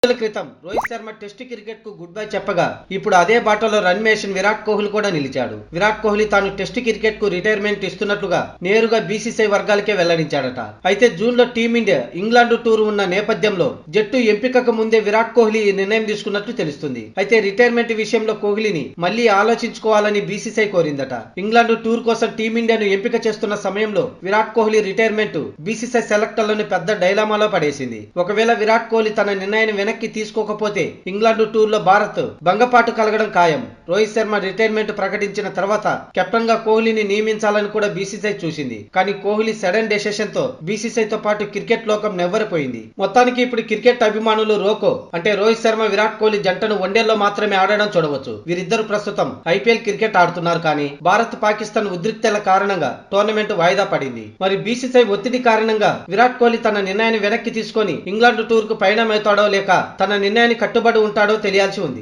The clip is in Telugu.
రోజుల క్రితం రోహిత్ శర్మ టెస్ట్ క్రికెట్ కు గుడ్ బై చెప్పగా ఇప్పుడు అదే బాటలో రన్ మేషన్ విరాట్ కోహ్లీ కూడా నిలిచాడు. విరాట్ కోహ్లీ తాను టెస్ట్ క్రికెట్ కు రిటైర్మెంట్ ఇస్తున్నట్లుగా నేరుగా బీసీసీఐ వర్గాలకే వెల్లడించాడట. అయితే జూన్ లో టీమిండియా ఇంగ్లాండ్ టూర్ ఉన్న నేపథ్యంలో జట్టు ఎంపికకు ముందే విరాట్ కోహ్లీ ఈ నిర్ణయం తీసుకున్నట్లు తెలుస్తుంది. అయితే రిటైర్మెంట్ విషయంలో కోహ్లీని మళ్లీ ఆలోచించుకోవాలని బీసీసీఐ కోరిందట. ఇంగ్లాండ్ టూర్ కోసం టీమిండియాను ఎంపిక చేస్తున్న సమయంలో విరాట్ కోహ్లీ రిటైర్మెంట్ బీసీసీఐ సెలెక్టర్లను పెద్ద డైలామాలో పడేసింది. ఒకవేళ విరాట్ కోహ్లీ తన నిర్ణయాన్ని వెనక్కి తీసుకోకపోతే ఇంగ్లాండ్ టూర్ లో భారత్ భంగపాటు కలగడం ఖాయం. రోహిత్ శర్మ రిటైర్మెంట్ ప్రకటించిన తర్వాత కెప్టెన్ గా కోహ్లీని నియమించాలని కూడా బీసీసీఐ చూసింది. కానీ కోహ్లీ సడన్ డెసిషన్ తో బీసీసీఐ తో పాటు క్రికెట్ లోకం నెవ్వరిపోయింది. మొత్తానికి ఇప్పుడు క్రికెట్ అభిమానులు రోకో అంటే రోహిత్ శర్మ విరాట్ కోహ్లీ జంటను వన్డేల్లో మాత్రమే ఆడడం చూడవచ్చు. వీరిద్దరు ప్రస్తుతం ఐపీఎల్ క్రికెట్ ఆడుతున్నారు. కానీ భారత్ పాకిస్తాన్ ఉద్రిక్తల కారణంగా టోర్నమెంట్ వాయిదా పడింది. మరి బీసీసీఐ ఒత్తిడి కారణంగా విరాట్ కోహ్లీ తన నిర్ణయాన్ని వెనక్కి తీసుకొని ఇంగ్లాండ్ టూర్ కు పయనమవుతాడో లేక తన నిర్ణయాన్ని కట్టుబడి ఉంటాడో తెలియాల్సి ఉంది.